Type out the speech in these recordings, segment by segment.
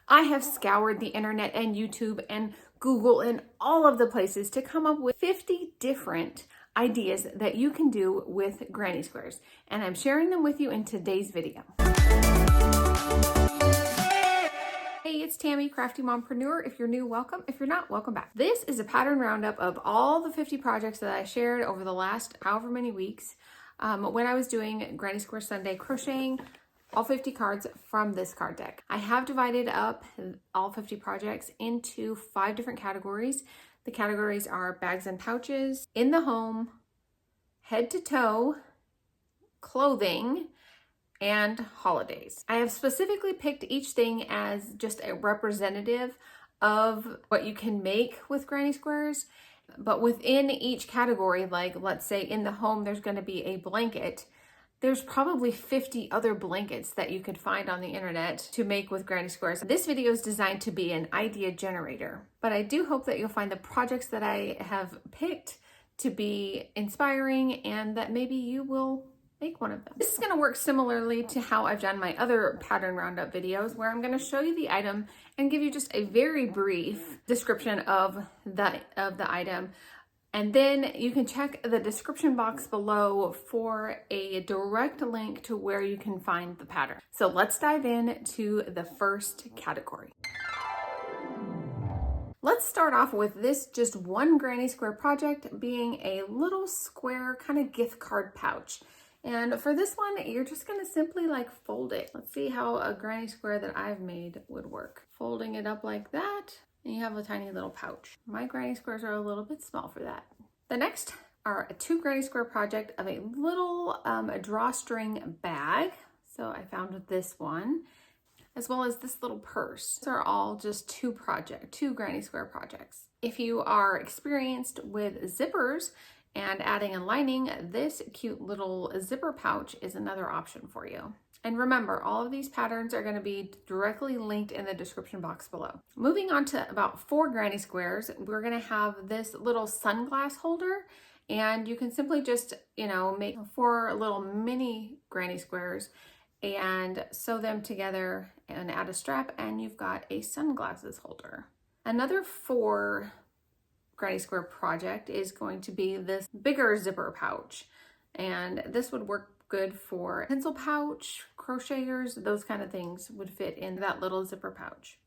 I have scoured the internet and YouTube and Google and all of the places to come up with 50 different ideas that you can do with granny squares. And I'm sharing them with you in today's video. Hey, it's Tammy, Crafty Mompreneur. If you're new, welcome. If you're not, welcome back. This is a pattern roundup of all the 50 projects that I shared over the last however many weeks when I was doing Granny Square Sunday crocheting all 50 cards from this card deck. I have divided up all 50 projects into 5 different categories. The categories are bags and pouches, in the home, head to toe, clothing, and holidays. I have specifically picked each thing as just a representative of what you can make with granny squares. But within each category, like let's say in the home, there's going to be a blanket. There's probably 50 other blankets that you could find on the internet to make with granny squares. This video is designed to be an idea generator, but I do hope that you'll find the projects that I have picked to be inspiring and that maybe you will make one of them. This is going to work similarly to how I've done my other pattern roundup videos, where I'm going to show you the item and give you just a very brief description of the item. And then you can check the description box below for a direct link to where you can find the pattern. So let's dive into the first category. Let's start off with this just one granny square project being a little square kind of gift card pouch. And for this one, you're just gonna simply like fold it. Let's see how a granny square that I've made would work. Folding it up like that, and you have a tiny little pouch. My granny squares are a little bit small for that. The next are a 2 granny square project of a little drawstring bag. So I found this one, as well as this little purse. These are all just 2 granny square projects. If you are experienced with zippers and adding a lining, this cute little zipper pouch is another option for you. And remember, all of these patterns are going to be directly linked in the description box below. Moving on to about 4 granny squares, we're going to have this little sunglass holder, and you can simply just, make 4 little mini granny squares and sew them together and add a strap, and you've got a sunglasses holder. Another 4 granny square project is going to be this bigger zipper pouch, and this would work good for pencil pouch, crocheters, those kind of things would fit in that little zipper pouch.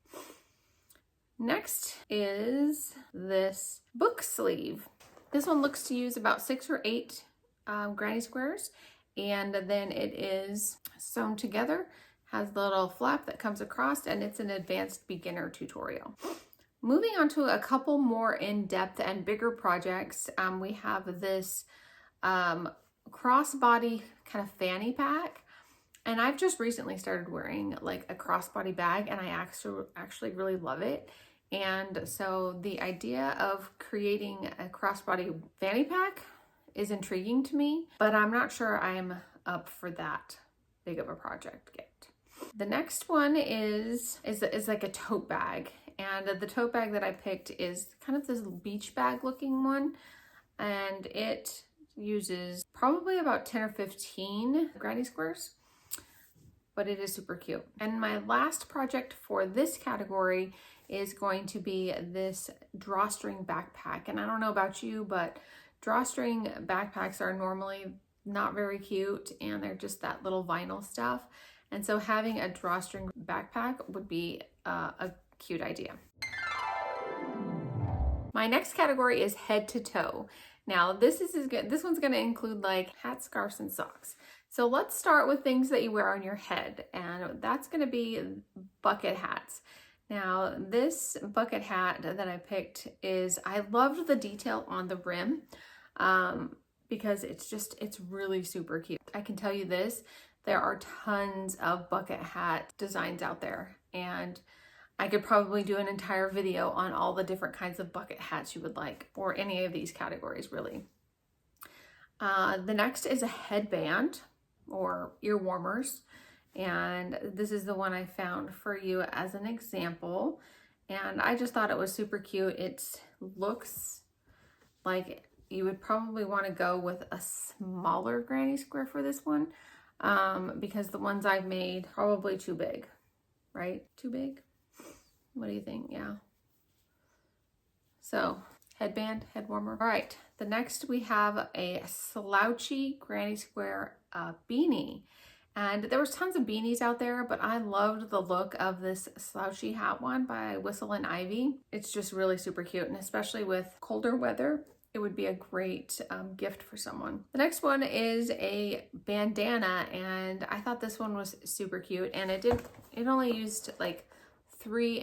Next is this book sleeve. This one looks to use about 6 or 8 granny squares, and then it is sewn together, has the little flap that comes across, and it's an advanced beginner tutorial. Moving on to a couple more in-depth and bigger projects, we have this crossbody kind of fanny pack, and I've just recently started wearing like a crossbody bag, and I actually really love it. And so the idea of creating a crossbody fanny pack is intriguing to me, but I'm not sure I'm up for that big of a project yet. The next one is like a tote bag. And the tote bag that I picked is kind of this beach bag looking one. And it uses probably about 10 or 15 granny squares, but it is super cute. And my last project for this category is going to be this drawstring backpack. And I don't know about you, but drawstring backpacks are normally not very cute, and they're just that little vinyl stuff. And so having a drawstring backpack would be a cute idea. My next category is head to toe. Now this one's going to include like hats, scarves, and socks. So let's start with things that you wear on your head, and that's going to be bucket hats. Now this bucket hat that I picked I loved the detail on the rim because it's really super cute. I can tell you this, there are tons of bucket hat designs out there, and I could probably do an entire video on all the different kinds of bucket hats you would like, or any of these categories really. The next is a headband or ear warmers, and this is the one I found for you as an example, and I just thought it was super cute. It looks like you would probably want to go with a smaller granny square for this one, because the ones I've made probably too big, right? Too big. What do you think? Yeah. So headband, head warmer. All right, the next we have a slouchy granny square beanie. And there was tons of beanies out there, but I loved the look of this slouchy hat one by Whistle and Ivy. It's just really super cute, and especially with colder weather, it would be a great gift for someone. The next one is a bandana, and I thought this one was super cute, and it only used like three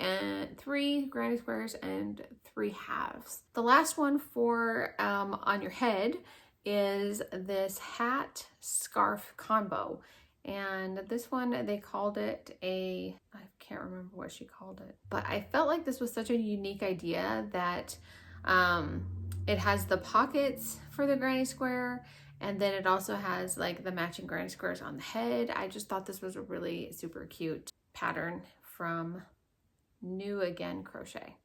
granny squares and 3 halves. The last one for on your head is this hat scarf combo. And this one, they called it I can't remember what she called it, but I felt like this was such a unique idea that it has the pockets for the granny square, and then it also has like the matching granny squares on the head. I just thought this was a really super cute pattern from New Again Crochet.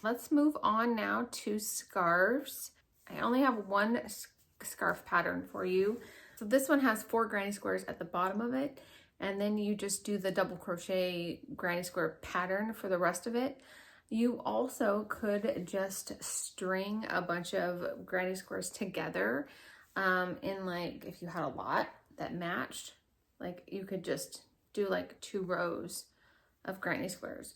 Let's move on now to scarves. I only have one scarf pattern for you. So this one has 4 granny squares at the bottom of it, and then you just do the double crochet granny square pattern for the rest of it. You also could just string a bunch of granny squares together in, like, if you had a lot that matched, like you could just do like 2 rows of granny squares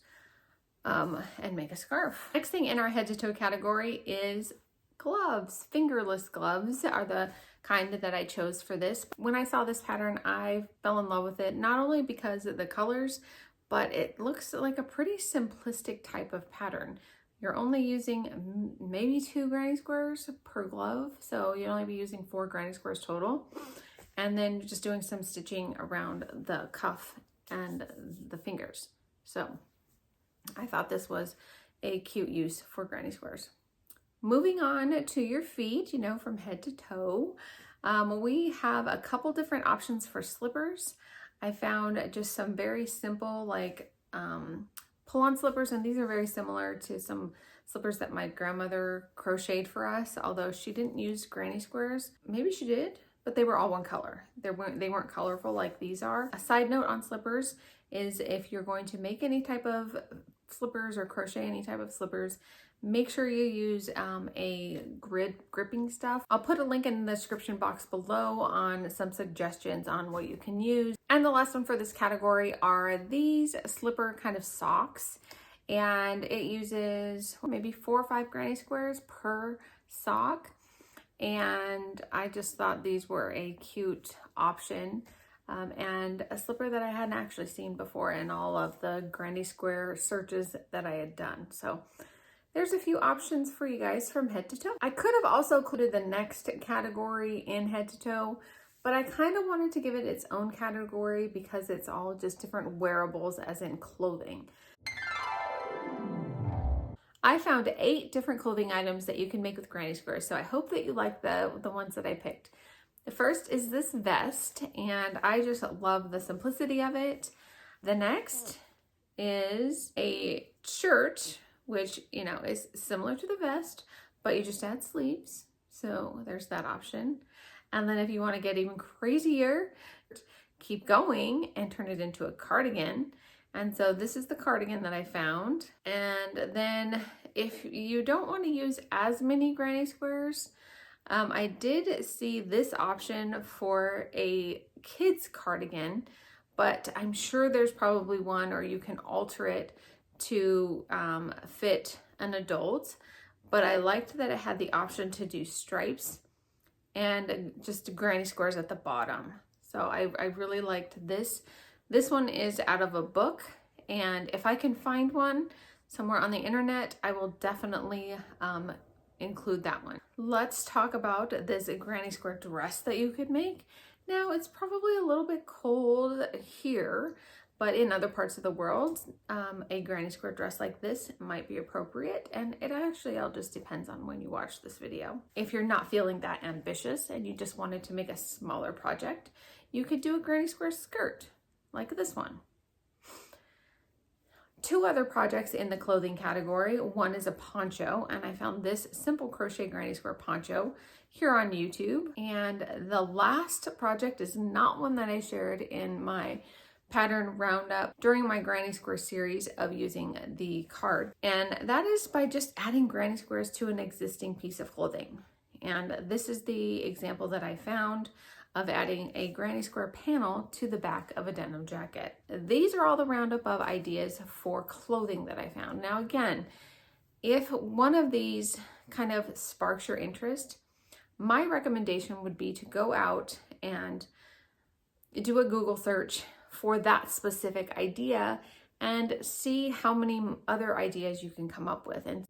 and make a scarf. Next thing in our head to toe category is gloves. Fingerless gloves are the kind that I chose for this. When I saw this pattern, I fell in love with it, not only because of the colors, but it looks like a pretty simplistic type of pattern. You're only using maybe 2 granny squares per glove, so you'll only be using 4 granny squares total. And then just doing some stitching around the cuff and the fingers. So I thought this was a cute use for granny squares. Moving on to your feet, you know, from head to toe, we have a couple different options for slippers. I found just some very simple, like pull-on slippers, and these are very similar to some slippers that my grandmother crocheted for us, although she didn't use granny squares. Maybe she did, but they were all one color. They weren't colorful like these are. A side note on slippers is if you're going to make any type of slippers or crochet any type of slippers, make sure you use a grid gripping stuff. I'll put a link in the description box below on some suggestions on what you can use. And the last one for this category are these slipper kind of socks. And it uses maybe 4 or 5 granny squares per sock. And I just thought these were a cute option. And a slipper that I hadn't actually seen before in all of the granny square searches that I had done. So there's a few options for you guys from head to toe. I could have also included the next category in head to toe, but I kind of wanted to give it its own category because it's all just different wearables, as in clothing. I found 8 different clothing items that you can make with granny squares, so I hope that you like the ones that I picked. The first is this vest, and I just love the simplicity of it. The next is a shirt, which, you know, is similar to the vest, but you just add sleeves. So there's that option. And then if you want to get even crazier, keep going and turn it into a cardigan. And so this is the cardigan that I found. And then if you don't want to use as many granny squares, I did see this option for a kid's cardigan, but I'm sure there's probably one, or you can alter it to fit an adult. But I liked that it had the option to do stripes and just granny squares at the bottom. So I really liked this. This one is out of a book, and if I can find one somewhere on the internet, I will definitely include that one. Let's talk about this granny square dress that you could make. Now, it's probably a little bit cold here, but in other parts of the world, a granny square dress like this might be appropriate, and it actually all just depends on when you watch this video. If you're not feeling that ambitious and you just wanted to make a smaller project, you could do a granny square skirt like this one. 2 other projects in the clothing category. One is a poncho, and I found this simple crochet granny square poncho here on YouTube. And the last project is not one that I shared in my pattern roundup during my granny square series of using the card. And that is by just adding granny squares to an existing piece of clothing. And this is the example that I found of adding a granny square panel to the back of a denim jacket. These are all the roundup of ideas for clothing that I found. Now again, if one of these kind of sparks your interest, my recommendation would be to go out and do a Google search for that specific idea and see how many other ideas you can come up with. And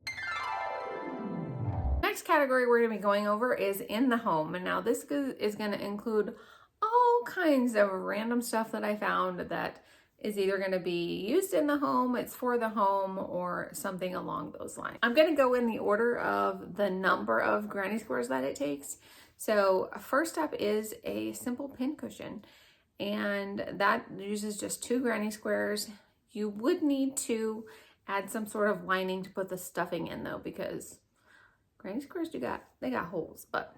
next category we're going to be going over is in the home. And now this is going to include all kinds of random stuff that I found that is either going to be used in the home, it's for the home, or something along those lines. I'm going to go in the order of the number of granny squares that it takes. So first up is a simple pin cushion, and that uses just 2 granny squares. You would need to add some sort of lining to put the stuffing in though, because granny squares they got holes, but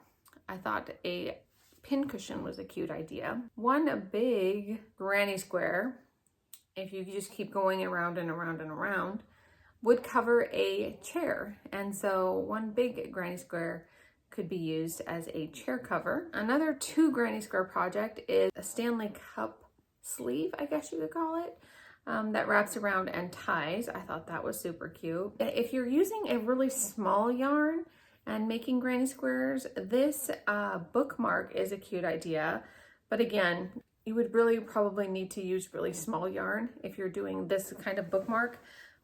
I thought a pin cushion was a cute idea. One big granny square, if you just keep going around and around and around, would cover a chair. And so one big granny square could be used as a chair cover. Another 2 granny square project is a Stanley Cup sleeve, I guess you could call it, that wraps around and ties. I thought that was super cute. If you're using a really small yarn and making granny squares, this bookmark is a cute idea. But again, you would really probably need to use really small yarn if you're doing this kind of bookmark,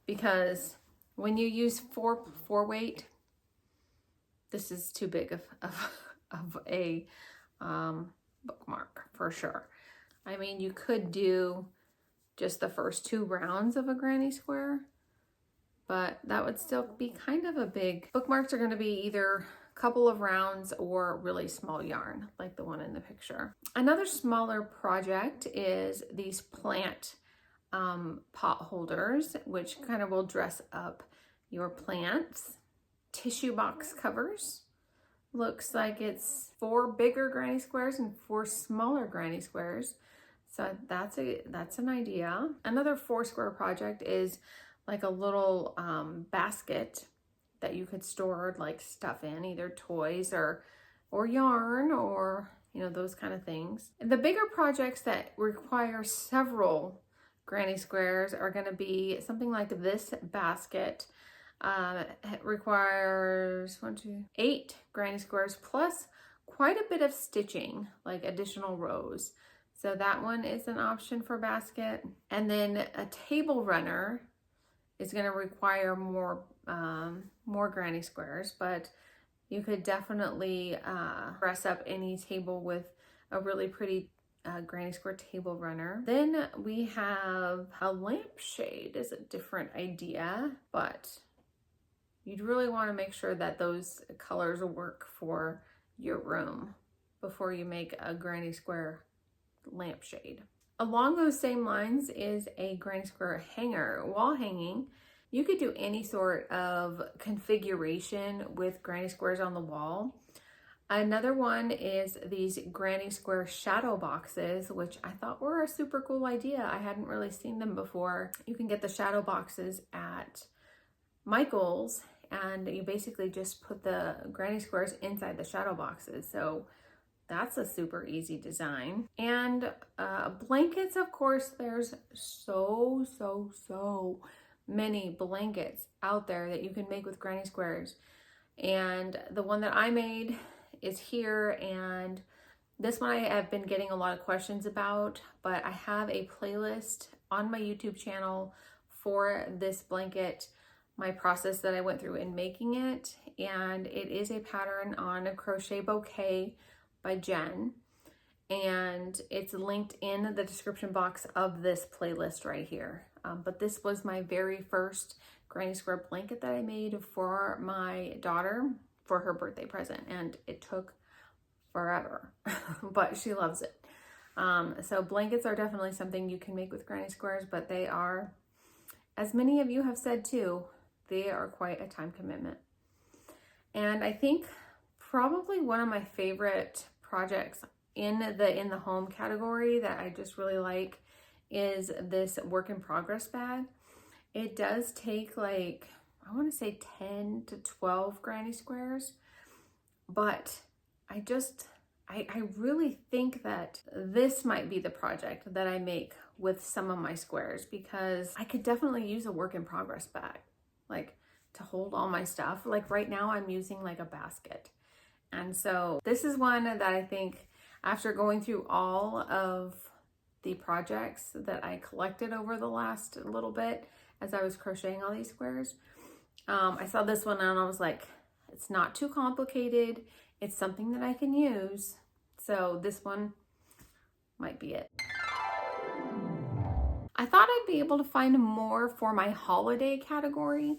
because when you use 4 weight, this is too big of a bookmark for sure. I mean, you could do just the first 2 rounds of a granny square, but that would still be kind of a big. Bookmarks are going to be either a couple of rounds or really small yarn like the one in the picture. Another smaller project is these plant pot holders, which kind of will dress up your plants. Tissue box covers. Looks like it's 4 bigger granny squares and 4 smaller granny squares. So that's an idea. Another 4 square project is like a little basket that you could store like stuff in, either toys or yarn, or those kind of things. The bigger projects that require several granny squares are going to be something like this basket. It requires 8 granny squares plus quite a bit of stitching, like additional rows. So that one is an option for basket. And then a table runner is going to require more granny squares, but you could definitely dress up any table with a really pretty granny square table runner. Then we have a lampshade is a different idea, but you'd really want to make sure that those colors work for your room before you make a granny square lampshade. Along those same lines is a granny square hanger. Wall hanging, you could do any sort of configuration with granny squares on the wall. Another one is these granny square shadow boxes, which I thought were a super cool idea. I hadn't really seen them before. You can get the shadow boxes at Michael's, and you basically just put the granny squares inside the shadow boxes. So that's a super easy design. And blankets, of course, there's so many blankets out there that you can make with granny squares. And the one that I made is here, and this one I have been getting a lot of questions about, but I have a playlist on my YouTube channel for this blanket, my process that I went through in making it. And it is a pattern on a crochet bouquet by Jen, and it's linked in the description box of this playlist right here. But this was my very first granny square blanket that I made for my daughter for her birthday present, and it took forever, but she loves it. So blankets are definitely something you can make with granny squares, but they are, as many of you have said too, they are quite a time commitment. And I think probably one of my favorite projects in the home category that I just really like is this work in progress bag. It does take like, I want to say 10 to 12 granny squares, but I really think that this might be the project that I make with some of my squares, because I could definitely use a work in progress bag, like to hold all my stuff. Like right now I'm using like a basket. And so this is one that I think, after going through all of the projects that I collected over the last little bit as I was crocheting all these squares, I saw this one and I was like, it's not too complicated. It's something that I can use. So this one might be it. I thought I'd be able to find more for my holiday category,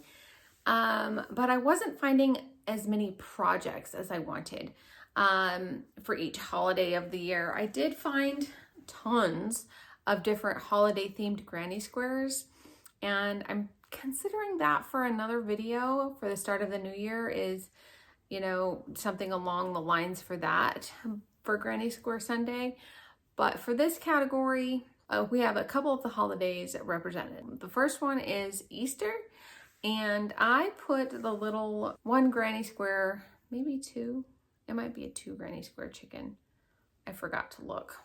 but I wasn't finding as many projects as I wanted for each holiday of the year. I did find tons of different holiday themed granny squares, and I'm considering that for another video for the start of the new year, is, you know, something along the lines for that for Granny Square Sunday. But for this category, we have a couple of the holidays represented. The first one is Easter, and I put the little one granny square, maybe two, it might be a 2 granny square chicken. I forgot to look,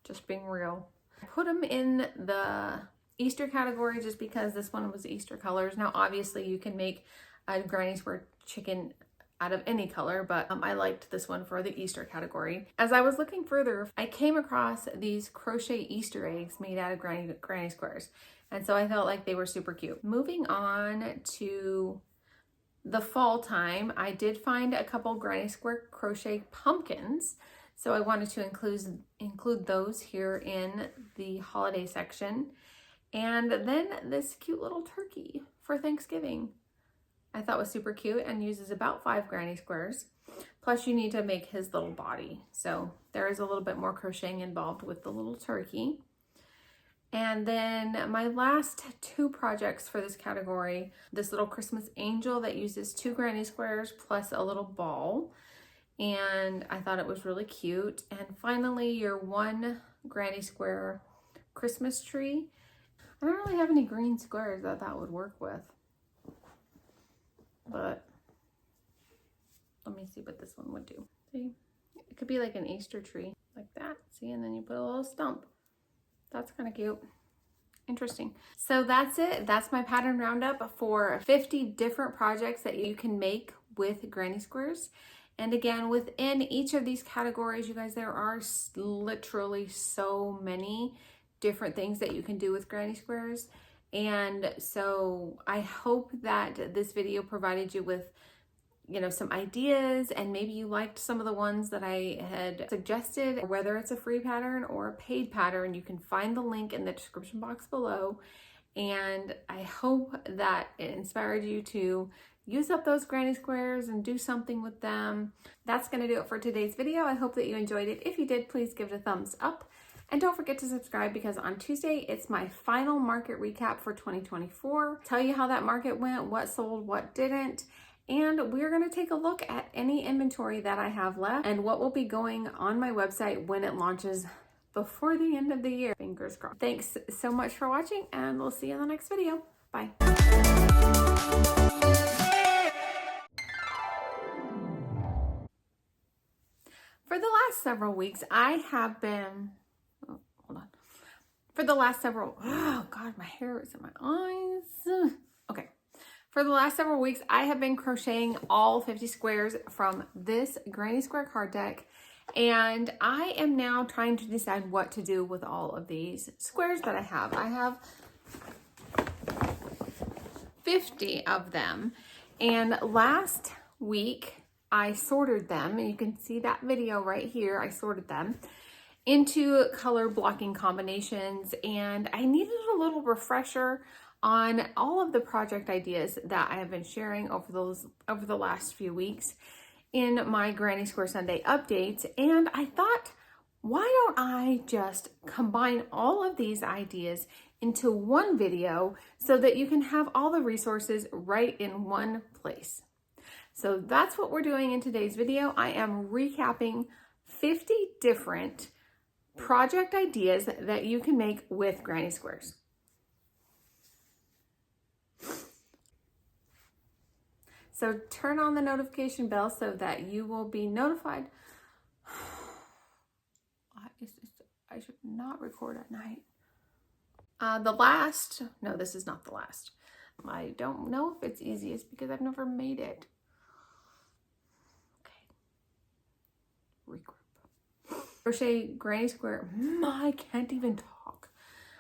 just being real. I put them in the Easter category just because this one was Easter colors. Now obviously you can make a granny square chicken out of any color, but I liked this one for the Easter category. As I was looking further, I came across these crochet Easter eggs made out of granny squares, and so I felt like they were super cute. Moving on to the fall time, I did find a couple granny square crochet pumpkins, so I wanted to include those here in the holiday section. And then this cute little turkey for Thanksgiving I thought was super cute, and uses about 5 granny squares. Plus you need to make his little body. So there is a little bit more crocheting involved with the little turkey. And then my last 2 projects for this category, this little Christmas angel that uses 2 granny squares plus a little ball. And I thought it was really cute. And finally, your 1 granny square Christmas tree. I don't really have any green squares that would work with, but let me see what this one would do. See, it could be like an Easter tree like that. See, and then you put a little stump. That's kind of cute. Interesting. So that's it. That's my pattern roundup for 50 different projects that you can make with granny squares. And again, within each of these categories, you guys, there are literally so many different things that you can do with granny squares. And so I hope that this video provided you with, you know, some ideas, and maybe you liked some of the ones that I had suggested. Whether it's a free pattern or a paid pattern, you can find the link in the description box below. And I hope that it inspired you to use up those granny squares and do something with them. That's going to do it for today's video. I hope that you enjoyed it. If you did, please give it a thumbs up. And don't forget to subscribe, because on Tuesday, it's my final market recap for 2024. Tell you how that market went, what sold, what didn't. And we're going to take a look at any inventory that I have left and what will be going on my website when it launches before the end of the year. Fingers crossed. Thanks so much for watching, and we'll see you in the next video. Bye. For the last several weeks, I have been... oh God, my hair is in my eyes. Okay. For the last several weeks, I have been crocheting all 50 squares from this granny square card deck. And I am now trying to decide what to do with all of these squares that I have. I have 50 of them. And last week, I sorted them. And you can see that video right here. I sorted them into color blocking combinations, and I needed a little refresher on all of the project ideas that I have been sharing over the last few weeks in my Granny Square Sunday updates. And I thought, why don't I just combine all of these ideas into one video so that you can have all the resources right in one place? So that's what we're doing in today's video. I am recapping 50 different project ideas that you can make with granny squares. So turn on the notification bell so that you will be notified. I should not record at night. No, this is not the last. I don't know if it's easiest because I've never made it. Okay. Regroup. Crochet granny square. I can't even talk.